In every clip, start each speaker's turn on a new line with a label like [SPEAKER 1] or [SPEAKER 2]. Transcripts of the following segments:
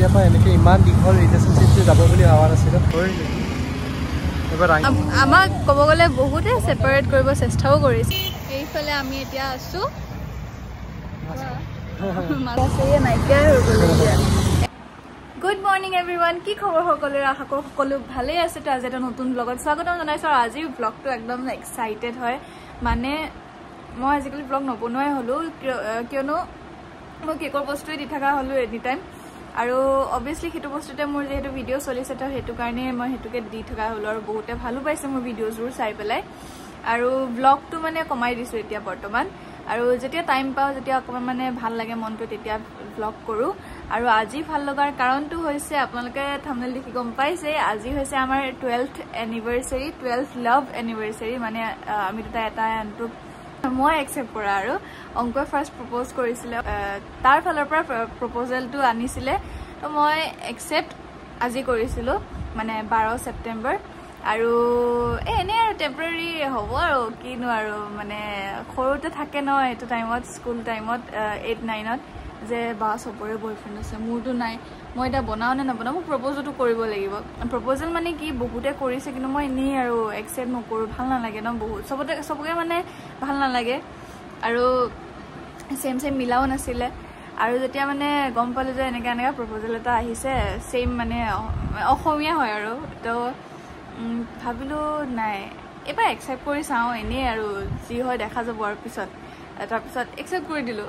[SPEAKER 1] কেতিয়াবা এনেকৈ ইমান দীঘল ৰিলেশ্যনশ্বিপটো যাব বুলি ভাবা নাছিলোঁ কৰিলোঁ এবাৰ
[SPEAKER 2] আমাক ক'ব গ'লে বহুতে ছেপাৰেট কৰিব চেষ্টাও কৰিছে এইফালে আমি এতিয়া আছোঁ নাইকিয়াই হৈ গ'ল এতিয়া গুড মৰ্ণিং এভৰিৱান কি খবৰ সকলোৰে আশা কৰোঁ সকলো ভালেই আছে তো আজি এটা নতুন ব্লগত স্বাগতম জনাইছোঁ আৰু আজিৰ ব্লগটো একদম এক্সাইটেড হয় মানে মই আজিকালি ব্লগ নবনোৱাই হ'লোঁ কিয়নো মই কেকৰ বস্তুৱে দি থকা হ'লোঁ এনি টাইম আৰু অবভিয়াছলি সেইটো বস্তুতে মোৰ যিহেতু ভিডিঅ' চলিছে তো সেইটো কাৰণে মই সেইটোকে দি থকা হ'লোঁ আৰু বহুতে ভালো পাইছে মোৰ ভিডিঅ'জবোৰ চাই পেলাই আৰু ব্লগটো মানে কমাই দিছোঁ এতিয়া বৰ্তমান আৰু যেতিয়া টাইম পাওঁ যেতিয়া অকণমান মানে ভাল লাগে মনটো তেতিয়া ব্লগ কৰোঁ আৰু আজি ভাল লগাৰ কাৰণটো হৈছে আপোনালোকে থাম্বনেল দেখি গম পাইছে আজি হৈছে আমাৰ 12th এনিভাৰ্চাৰী 12th লাভ এনিভাৰ্চাৰী মানে আমি দুটা এটা আনটো মই একচেপ্ট কৰা আৰু অংকুৱে ফাৰ্ষ্ট প্ৰপ'জ কৰিছিলে তাৰ ফালৰ পৰা প্ৰপ'জেলটো আনিছিলে তো মই একচেপ্ট আজি কৰিছিলোঁ মানে 12 ছেপ্টেম্বৰ আৰু এনেই আৰু টেম্পৰেৰী হ'ব আৰু কিনো আৰু মানে সৰুতে থাকে ন এইটো টাইমত স্কুল টাইমত 8-9ত যে বা চবৰে বয়ফ্ৰেণ্ড আছে মোৰতো নাই মই এতিয়া বনাওঁ নে নবনাওঁ মোক প্ৰপ'জটো কৰিব লাগিব প্ৰপ'জেল মানে কি বহুতে কৰিছে কিন্তু মই এনেই আৰু একচেপ্ট নকৰোঁ ভাল নালাগে ন বহুত চবকে মানে ভাল নালাগে আৰু ছেম মিলাও নাছিলে আৰু যেতিয়া মানে গম পালোঁ যে এনেকৈ প্ৰপ'জেল এটা আহিছে ছেম মানে অসমীয়া হয় আৰু তো ভাবিলোঁ নাই এইবাৰ একচেপ্ট কৰি চাওঁ এনেই আৰু যি হয় দেখা যাব আৰু পিছত তাৰপিছত একচেপ্ট কৰি দিলোঁ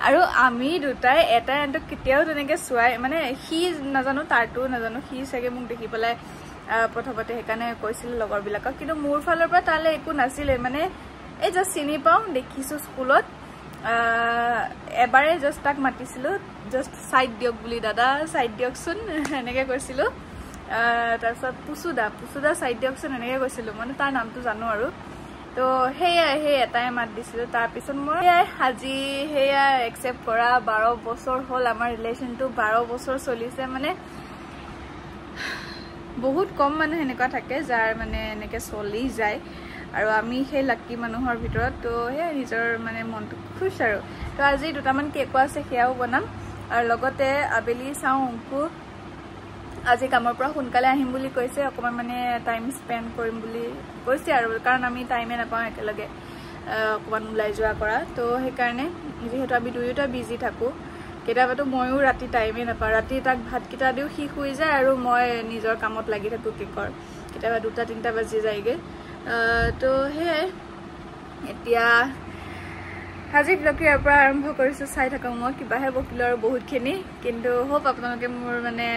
[SPEAKER 2] আৰু আমি দুটাই এটাই আনটোক কেতিয়াও তেনেকৈ চোৱাই মানে সি নাজানো তাৰটো নাজানো সি চাগে মোক দেখি পেলাই প্ৰথমতে সেইকাৰণে কৈছিলোঁ লগৰবিলাকক কিন্তু মোৰ ফালৰ পৰা তালৈ একো নাছিলে মানে এই জাষ্ট চিনি পাওঁ দেখিছোঁ স্কুলত এবাৰে জাষ্ট তাক মাতিছিলোঁ জাষ্ট ছাইড দিয়ক বুলি দাদা ছাইড দিয়কচোন এনেকৈ কৈছিলোঁ তাৰপিছত পুচুদা ছাইড দিয়কচোন এনেকৈ কৈছিলোঁ মানে তাৰ নামটো জানো আৰু তো সেয়াই সেই এটাই মাত দিছিলোঁ তাৰপিছত মই আজি সেয়া একচেপ্ট কৰা 12 বছৰ হ'ল আমাৰ ৰিলেশ্যনটো 12 বছৰ চলিছে মানে বহুত কম মানুহ এনেকুৱা থাকে যাৰ মানে এনেকৈ চলি যায় আৰু আমি সেই লাকি মানুহৰ ভিতৰত তো সেয়াই নিজৰ মানে মনটো খুচ আৰু তো আজি দুটামান কেকো আছে সেয়াও বনাম আৰু লগতে আবেলি চাওঁ অংকু আজি কামৰ পৰা সোনকালে আহিম বুলি কৈছে অকণমান মানে টাইম স্পেণ্ড কৰিম বুলি কৈছে আৰু কাৰণ আমি টাইমে নাপাওঁ একেলগে অকণমান ওলাই যোৱা কৰা তো সেইকাৰণে যিহেতু আমি দুয়োটা বিজি থাকোঁ কেতিয়াবাতো ময়ো ৰাতি টাইমে নাপাওঁ ৰাতি তাক ভাতকেইটা দিওঁ সি শুই যায় আৰু মই নিজৰ কামত লাগি থাকোঁ কেকৰ কেতিয়াবা 2-3টা বাজি যায়গৈ তো সেয়াই এতিয়া আজি ব্লগটো ইয়াৰ পৰা আৰম্ভ কৰিছোঁ চাই থাকক মই কিবাহে বকিলোঁ আৰু বহুতখিনি কিন্তু হোপ আপোনালোকে মোৰ মানে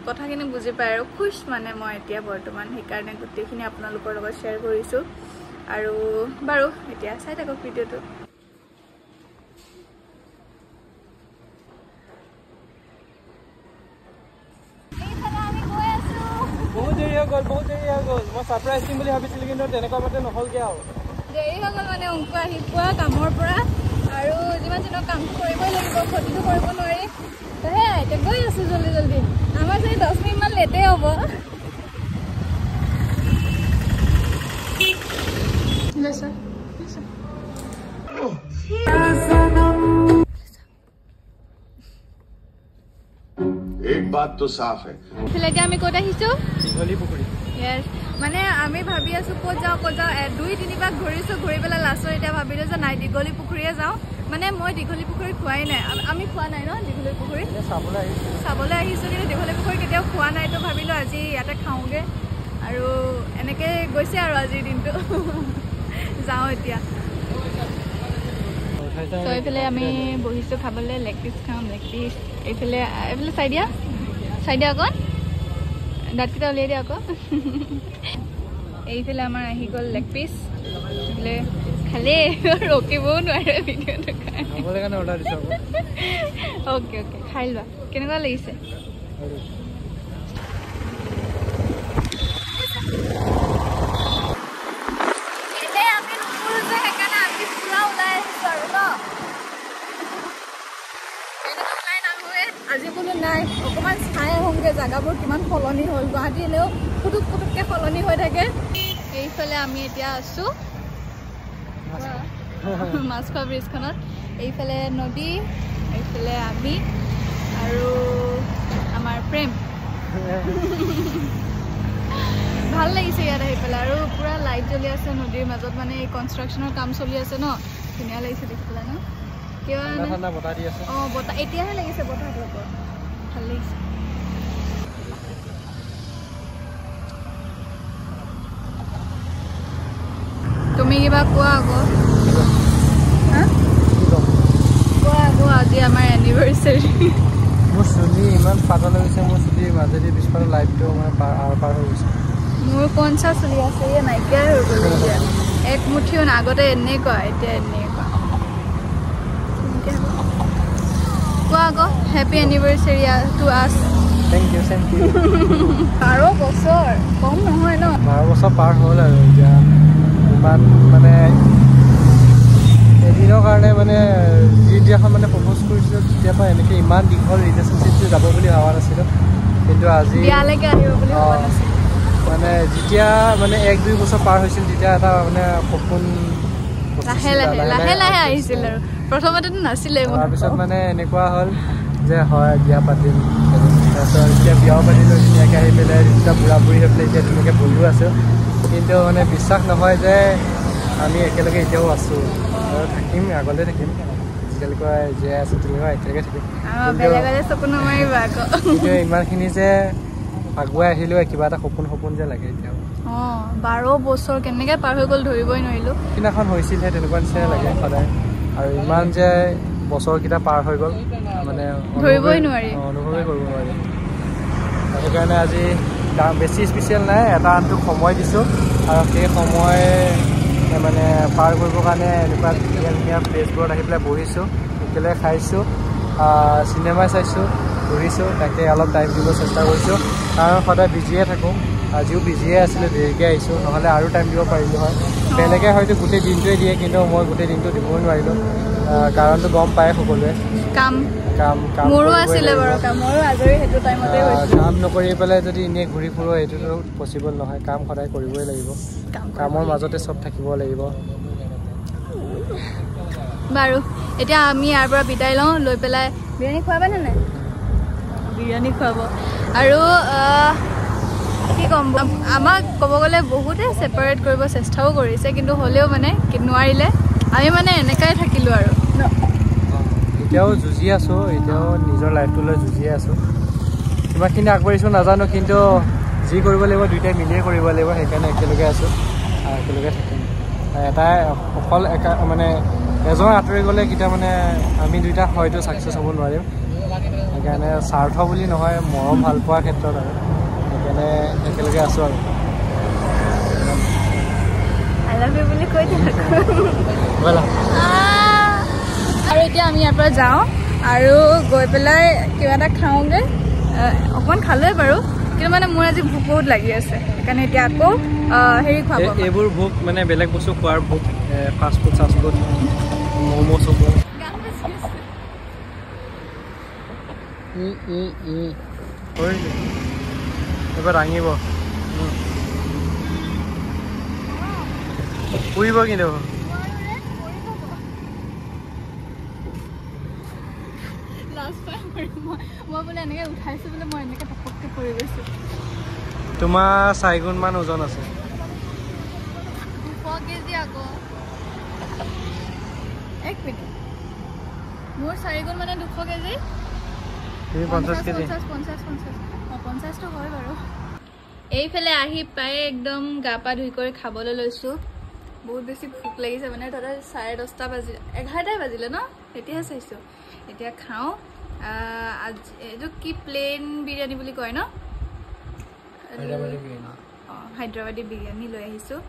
[SPEAKER 2] কথাখিনি বুজি পায় আৰু খুচ মানে মই এতিয়া বৰ্তমান সেইকাৰণে গোটেইখিনি আপোনালোকৰ লগত শ্বেয়াৰ কৰিছোঁ আৰু বাৰু এতিয়া চাই থাকক ভিডিঅ'টো
[SPEAKER 1] বহুত দেৰি হৈ গ'ল মই ছাৰপ্ৰাইজ দিম বুলি ভাবিছিলোঁ কিন্তু তেনেকুৱা মতে নহ'লগৈ আৰু
[SPEAKER 2] দেৰি হৈ গ'ল মানে অংকু আহি পোৱা কামৰ পৰা আৰু যিমান দিনৰ কামটো কৰিবই লাগিব ক্ষতিটো কৰিব নোৱাৰি তো সেয়াই এতিয়া গৈ আছোঁ জল্দি আমাৰ যদি 10 মিনিটমান লেটেই হ'ব
[SPEAKER 3] एक बात तो साफ है
[SPEAKER 2] এতিয়া আমি ক'ত আহিছোঁ
[SPEAKER 1] দীঘলী পুখুৰী
[SPEAKER 2] য়েছ মানে আমি ভাবি আছোঁ ক'ত যাওঁ 2-3 বাৰ ঘূৰি পেলাই লাষ্টত এতিয়া ভাবিলোঁ যে নাই দীঘলী পুখুৰীয়ে যাওঁ মানে মই দীঘলী পুখুৰী খোৱাই নাই আমি খোৱা নাই ন দীঘলী পুখুৰী চাবলৈ আহিছোঁ কিন্তু দীঘলী পুখুৰী কেতিয়াও খোৱা নাই তো ভাবিলোঁ আজি ইয়াতে খাওঁগৈ আৰু এনেকৈ গৈছে আৰু আজিৰ দিনটো যাওঁ এতিয়া তো এইফালে আমি বহিছোঁ খাবলৈ লেগ পিচ খাম এইফালে চাই দিয়া অকণ দাঁতকেইটা উলিয়াই দিয়া আকৌ এইফালে আমাৰ আহি গ'ল লেগ পিচ এইফালে খালে ৰখিবও নোৱাৰে ভিডিঅ'টো অ'কে খাই লোৱা কেনেকুৱা লাগিছে আজি বোলো নাই অকণমান চাই আহোঁগৈ জাগাবোৰ কিমান সলনি হ'ল গুৱাহাটী এনেও পুটুককৈ সলনি হৈ থাকে এইফালে আমি এতিয়া আছোঁ মাছখোৱা ব্ৰিজখনত এইফালে নদী এইফালে আমি আৰু ভাল লাগিছে ইয়াত আহি পেলাই আৰু পুৰা লাইট জ্বলি আছে নদীৰ মাজত মানে এই কনষ্ট্ৰাকশ্যনৰ কাম চলি আছে ন ধুনীয়া লাগিছে দেখি পেলাই ন কিবা
[SPEAKER 1] ঠাণ্ডা বতাহ দি আছে
[SPEAKER 2] বতাহ এতিয়াহে লাগিছে বতাহটো ওপৰত ভাল লাগিছে তুমি কিবা কোৱা আকৌ কোৱা আকৌ আজি আমাৰ এনিভাৰ্চাৰী
[SPEAKER 1] মোৰ চুলি ইমান পাতল হৈছে মোৰ চুলিৰ মাজেদি পিছফালে লাইটটো মানে পাৰ হৈ গৈছে
[SPEAKER 2] মোৰ কনচা চলি আছে ইয়ে নাইকিয়াই হৈ গ'ল এতিয়া এক মুঠিও আগতে এনেকুৱা এতিয়া এনেকুৱা কোৱা আকৌ হেপী এনিভাৰ্চাৰী টু আছ
[SPEAKER 1] থেংক ইউ
[SPEAKER 2] 12 বছৰ কম নহয় ন
[SPEAKER 1] 12 বছৰ পাৰ হ'ল আৰু এতিয়া ইমান মানে এদিনৰ কাৰণে মানে যিদিনাখন মানে প্ৰপ'জ কৰিছিলোঁ তেতিয়াৰ পৰা এনেকৈ ইমান দীঘল ৰিলেশ্যনশ্বিপটো যাব বুলি ভবা নাছিলোঁ কিন্তু আজি
[SPEAKER 2] বিয়ালৈকে আহিব বুলি ভবা নাছিলোঁ
[SPEAKER 1] মানে যেতিয়া মানে 1-2 বছৰ পাৰ হৈছিল তেতিয়া এটা মানে সপোন
[SPEAKER 2] লাহে লাহে আহিছিল আৰু প্ৰথমতেতো নাছিলে
[SPEAKER 1] তাৰপিছত মানে এনেকুৱা হ'ল যে হয় বিয়া পাতিম তাৰপিছত এতিয়া বিয়াও পাতিলোঁ ধুনীয়াকৈ আহি পেলাই যেতিয়া বুঢ়া বুঢ়ী হৈ পেলাই এতিয়া ধুনীয়াকৈ বহিও আছোঁ কিন্তু মানে বিশ্বাস নহয় যে আমি একেলগে এতিয়াও আছোঁ আৰু থাকিম আগলৈ থাকিম যেতিয়ালৈকে জীয়াই আছোঁ তুমিও একেলগে থাকিম কিন্তু ইমানখিনি যে আগুৱাই আহিলেও কিবা এটা সপোন যে লাগে এতিয়াও
[SPEAKER 2] 12 বছৰ কেনেকৈ পাৰ হৈ গ'ল ধৰিবই নোৱাৰিলোঁ
[SPEAKER 1] সিদিনাখন হৈছিলহে তেনেকুৱা নিচিনাই লাগে সদায় আৰু ইমান যে বছৰকেইটা পাৰ হৈ গ'ল মানে
[SPEAKER 2] ধৰিবই নোৱাৰি
[SPEAKER 1] অনুভৱেই কৰিব নোৱাৰি সেইকাৰণে আজি বেছি স্পেচিয়েল নাই এটা আনটোক সময় দিছোঁ আৰু সেই সময় মানে পাৰ কৰিবৰ কাৰণে এনেকুৱা ধুনীয়া ধুনীয়া প্লেচবোৰত আহি পেলাই বহিছোঁ একেলগে খাইছোঁ চিনেমা চাইছোঁ ঘূৰিছোঁ তাকে অলপ টাইম দিব চেষ্টা কৰিছোঁ কাৰণ সদায় বিজিয়ে থাকোঁ আজিও বিজিয়ে আছিলোঁ দেৰিকৈ আহিছোঁ নহ'লে আৰু টাইম দিব পাৰিলোঁ হয় বেলেগে হয়তো গোটেই দিনটোৱে দিয়ে কিন্তু মই গোটেই দিনটো দিবই নোৱাৰিলোঁ কাৰণটো গম পায় সকলোৱে কাম নকৰি পেলাই যদি এনেই ঘূৰি ফুৰো সেইটোতো পচিবল নহয় কাম সদায় কৰিবই লাগিব কামৰ মাজতে চব থাকিব লাগিব
[SPEAKER 2] বাৰু এতিয়া আমি ইয়াৰ পৰা বিদায় লওঁ লৈ পেলাই বিৰিয়ানী খুৱাবানে নাই বিৰিয়ানী খুৱাব আৰু কি ক'ম আমাক ক'ব গ'লে বহুতে ছেপাৰেট কৰিব চেষ্টাও কৰিছে কিন্তু হ'লেও মানে নোৱাৰিলে আমি মানে এনেকাই থাকিলোঁ আৰু
[SPEAKER 1] এতিয়াও যুঁজি আছোঁ এতিয়াও নিজৰ লাইফটোলৈ যুঁজি আছোঁ কিমানখিনি আগবাঢ়িছোঁ নাজানো কিন্তু যি কৰিব লাগিব দুয়োটাই মিলিয়ে কৰিব লাগিব সেইকাৰণে একেলগে আছোঁ আৰু একেলগে থাকিম এটাই অকল মানে এজন আঁতৰি গ'লে কেতিয়া মানে আমি দুয়োটা হয়তো ছাকচেছ হ'ব নোৱাৰিম সেইকাৰণে স্বাৰ্থ বুলি নহয় মৰম ভাল পোৱাৰ ক্ষেত্ৰত আৰু সেইকাৰণে একেলগে আছোঁ আৰু
[SPEAKER 2] আই লাভ ইউ বুলি কৈ দিওঁ আৰু এতিয়া আমি ইয়াৰ পৰা যাওঁ আৰু গৈ পেলাই কিবা এটা খাওঁগৈ অকণমান খালোৱে বাৰু কিন্তু মানে মোৰ আজি ভোক বহুত লাগি আছে সেইকাৰণে এতিয়া আকৌ হেৰি খুৱাব
[SPEAKER 1] এইবোৰ ভোক মানে বেলেগ বস্তু খোৱাৰ ভোক ফাষ্ট ফুড চাষ্ট ফুড ম'ম' চ'ম' এইবাৰ দাঙিব ফুৰিব কিন্তু
[SPEAKER 2] মই বোলে এনেকৈ উঠাইছোঁ বোলে মই এনেকৈ পককৈ পৰি গৈছোঁ
[SPEAKER 1] তোমাৰ 4 গুণ মান ওজন আছে
[SPEAKER 2] 200 কেজি আকৌ 1 মিনিট মোৰ 4 গুণ মানে 200 কেজি
[SPEAKER 1] তুমি 50 কেজি
[SPEAKER 2] 50টো হয় বাৰু এইফালে আহি পাই একদম গা পা ধুই কৰি খাবলৈ লৈছোঁ বহুত বেছি ভোক লাগিছে মানে তাতে 10:30 বাজিলে 11টাই বাজিলে ন এতিয়াহে চাইছোঁ এতিয়া খাওঁ আজি এইটো কি প্লেন বিৰিয়ানী বুলি কয় ন হায়দৰাবাদী বিৰিয়ানী লৈ আহিছোঁ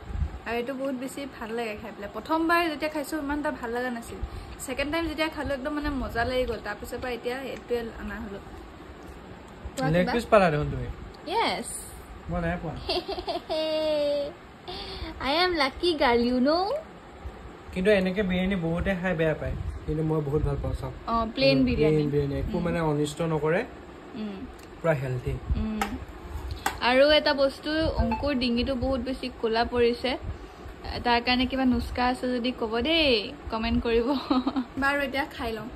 [SPEAKER 2] আৰু এইটো বহুত বেছি ভাল লাগে খাই পেলাই প্ৰথমবাৰ যেতিয়া খাইছোঁ ইমান এটা ভাল লগা নাছিল ছেকেণ্ড টাইম যেতিয়া খালোঁ একদম মানে মজা লাগি গ'ল তাৰপিছৰ পৰা এতিয়া এইটোৱে অনা হ'লোঁ
[SPEAKER 1] লেগ পিচ পালা দেখোন তুমি
[SPEAKER 2] য়েছ
[SPEAKER 1] মই নাই পোৱা
[SPEAKER 2] I am lucky girl you know
[SPEAKER 1] কিন্তু এনেকৈ বিৰিয়ানী বহুতে খাই বেয়া পায় কিন্তু মই বহুত ভাল পাওঁ চব
[SPEAKER 2] প্লেন বিৰিয়ানী
[SPEAKER 1] একো মানে অনিষ্ট নকৰে পুৰা হেলথি
[SPEAKER 2] আৰু এটা বস্তু অংকুৰ ডিঙিটো বহুত বেছি ক'লা পৰিছে তাৰ কাৰণে কিবা নুস্কা আছে যদি ক'ব দেই কমেণ্ট কৰিব বাৰু এতিয়া খাই লওঁ